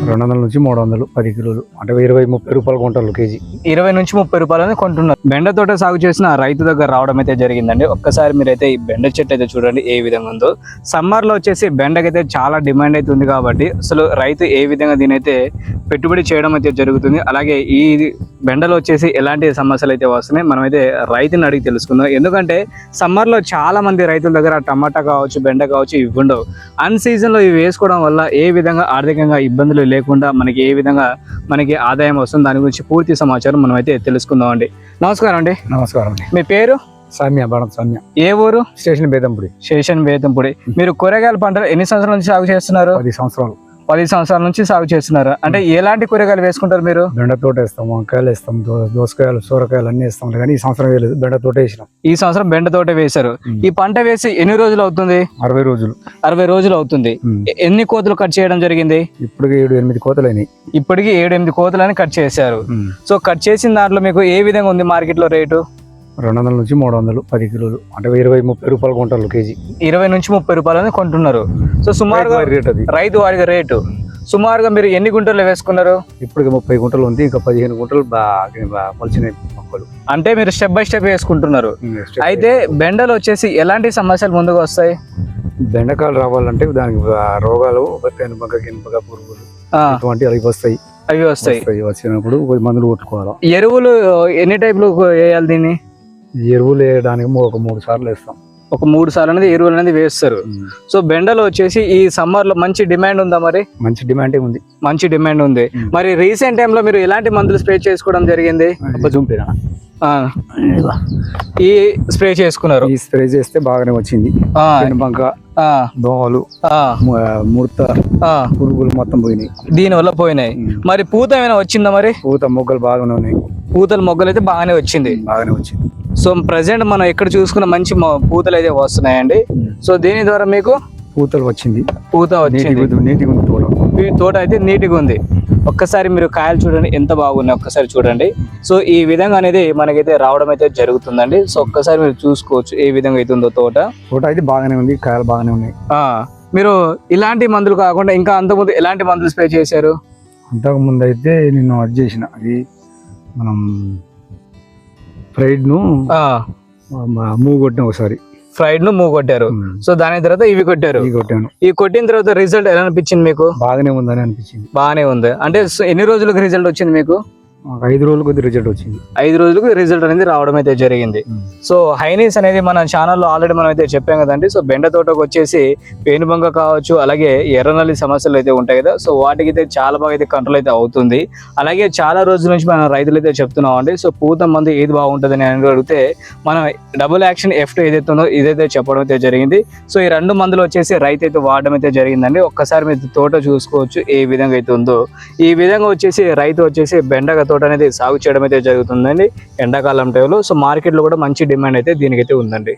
200 నుంచి 300 10 కిలోలు అంటే 20-30 రూపాయలు కొంటారు కేజీ. 20 నుంచి 30 రూపాయలని కొంటున్నారు. బెండ తోట సాగు చేసిన రైతు దగ్గర రావడం అయితే జరిగిందండి. ఒక్కసారి మీరైతే ఈ బెండ చెట్టు అయితే చూడండి ఏ విధంగా ఉందో. సమ్మర్ లో వచ్చేసి బెండకైతే చాలా డిమాండ్ అయితే ఉంది కాబట్టి అసలు రైతు ఏ విధంగా దీనైతే పెట్టుబడి చేయడం అయితే జరుగుతుంది. అలాగే ఈ బెండలో వచ్చేసి ఎలాంటి సమస్యలు అయితే వస్తున్నాయి మనమైతే రైతుని అడిగి తెలుసుకుందాం. ఎందుకంటే సమ్మర్ లో చాలా మంది రైతుల దగ్గర టమాటా కావచ్చు, బెండ కావచ్చు ఇవి ఉండవు. అన్ సీజన్ లో ఇవి వేసుకోవడం వల్ల ఏ విధంగా ఆర్థికంగా ఇబ్బందులు లేకుండా మనకి ఏ విధంగా మనకి ఆదాయం వస్తుంది దాని గురించి పూర్తి సమాచారం మనం అయితే తెలుసుకుందాం అండి. నమస్కారం అండి. నమస్కారం అండి. మీ పేరు? సామ్య, బాణం సామ్య. ఏ ఊరు? స్టేషన్ బేతంపూడి. స్టేషన్ బేతంపూడి. మీరు కూరగాయల పంటలు ఎన్ని సంవత్సరాల నుంచి సాగు చేస్తున్నారు? 10 సంవత్సరాలు. 10 సంవత్సరాల నుంచి సాగు చేస్తున్నారు. అంటే ఎలాంటి కూరగాయలు వేసుకుంటారు మీరు? బెండ తోట వేస్తాం, వంకాయలు వేస్తాం, దోసకాయలు, సూరకాయలు అన్ని వేస్తాం. కానీ ఈ సంవత్సరం వేయలేదు, బెండ తోట వేసినాం. ఈ సంవత్సరం బెండ తోట వేశారు. ఈ పంట వేసి ఎన్ని రోజులు అవుతుంది? 60 రోజులు. 60 రోజులు అవుతుంది. ఎన్ని కోతులు కట్ చేయడం జరిగింది? ఇప్పటికి 7-8 కోతలు అయినాయి. ఇప్పటికి 7-8 కోతులని కట్ చేశారు. సో కట్ చేసిన దాంట్లో మీకు ఏ విధంగా ఉంది మార్కెట్ లో రేటు? 200 నుంచి 300 10 కిలోలు అంటే 20-30 రూపాయలు కొంటారు కేజీ. 20 నుంచి 30 రూపాయలని కొంటున్నారు. సో సుమారుగా రేట్ అది రైతు వాడికి రేటు. సుమారుగా మీరు ఎన్ని గుంటలు వేసుకున్నారు? ఇప్పటికి 30 గుంటలు ఉంది. ఇంకా 15 గుంటలు బాగా మొలిచినాయి మొక్కలు. అంటే మీరు స్టెప్ బై స్టెప్ వేసుకుంటున్నారు. అయితే బెండలు వచ్చేసి ఎలాంటి సమస్యలు ముందుకు వస్తాయి? బెండకాయలు రావాలంటే దానికి రోగాలు, పెనుబంక, గినుబంక, పురుగులు అటువంటి అవి వస్తాయి. వచ్చినప్పుడు మందులు కొట్టుకోవాలి. ఎరువులు ఎన్ని టైపులు వేయాలి దీన్ని? ఎరువులు వేయడానికి ఒక 3 సార్లు వేస్తాం. ఒక 3 సార్లు అనేది ఎరువులు అనేది వేస్తారు. సో బెండలో వచ్చేసి ఈ సమ్మర్ లో మంచి డిమాండ్ ఉందా? మరి మంచి డిమాండ్ ఉంది. మంచి డిమాండ్ ఉంది. మరి రీసెంట్ టైమ్ లో మీరు ఎలాంటి మందులు స్ప్రే చేసుకోవడం జరిగింది? ఈ స్ప్రే చేసుకున్నారు. ఈ స్ప్రే చేస్తే బాగానే వచ్చింది. బంక, దోమలు, ముడత, పురుగులు మొత్తం పోయినాయి. దీని వల్ల పోయినాయి. మరి పూత ఏమైనా వచ్చిందా? మరి పూత మొగ్గలు బాగానే ఉన్నాయి. పూతలు మొగ్గలు అయితే బాగానే వచ్చింది. సో ప్రజెంట్ మనం ఎక్కడ చూసుకున్న మంచి పూతలు అయితే వస్తున్నాయండి. సో దీని ద్వారా మీకు పూతలు వచ్చింది. పూత వచ్చింది. నీటిగా ఉంది తోట. ఈ తోట అయితే నీటిగా ఉంది. ఒక్కసారి మీరు కాయలు చూడండి ఎంత బాగున్నాయి, ఒక్కసారి చూడండి. సో ఈ విధంగా అనేది మనకైతే రావడం అయితే జరుగుతుందండి. సో ఒక్కసారి మీరు చూసుకోవచ్చు ఏ విధంగా అవుతుందో తోట అయితే బాగానే ఉంది. కాయలు బాగానే ఉన్నాయి. మీరు ఇలాంటి మందులు కాకుండా ఇంకా అంతకుముందు ఎలాంటి మందులు స్ప్రే చేశారు? అంతకుముందు అయితే నేను అది చేసిన, అది మనం ఫ్రైడ్ ను మూవ్ కొట్టిన. ఒకసారి ఫ్రైడ్ ను మూవ్ కొట్టారు. సో దాని తర్వాత ఇవి కొట్టారు. ఈ కొట్టిన తర్వాత రిజల్ట్ ఎలా అనిపించింది మీకు? బాగానే ఉందని అనిపించింది. బాగానే ఉంది. అంటే ఎన్ని రోజులకు రిజల్ట్ వచ్చింది మీకు? 5 రోజులకు రిజల్ట్ వచ్చింది. 5 రోజులకు రిజల్ట్ అనేది రావడం అయితే జరిగింది. సో హైనీస్ అనేది మన ఛానల్లో ఆల్రెడీ మనం అయితే చెప్పాం కదండి. సో బెండ తోటకు వచ్చేసి పేనుబంక కావచ్చు, అలాగే ఎర్రనల్లి సమస్యలు అయితే ఉంటాయి కదా. సో వాటికి అయితే చాలా బాగా అయితే కంట్రోల్ అయితే అవుతుంది. అలాగే చాలా రోజుల నుంచి మనం రైతులు అయితే చెప్తున్నాం అండి. సో పూత మందు ఏది బాగుంటుంది అని అడిగితే మనం డబుల్ యాక్షన్ F2 ఏదైతే ఉందో ఇదైతే చెప్పడం అయితే జరిగింది. సో ఈ 2 మందులు వచ్చేసి రైతు అయితే వాడడం అయితే జరిగిందండి. ఒక్కసారి మీరు తోట చూసుకోవచ్చు ఏ విధంగా అయితే ఉందో. ఈ విధంగా వచ్చేసి రైతు వచ్చేసి బెండక తోట అనేది సాగు చేయడం అయితే జరుగుతుందండి ఎండాకాలం టైంలో. సో మార్కెట్లో కూడా మంచి డిమాండ్ అయితే దీనికైతే ఉందండి.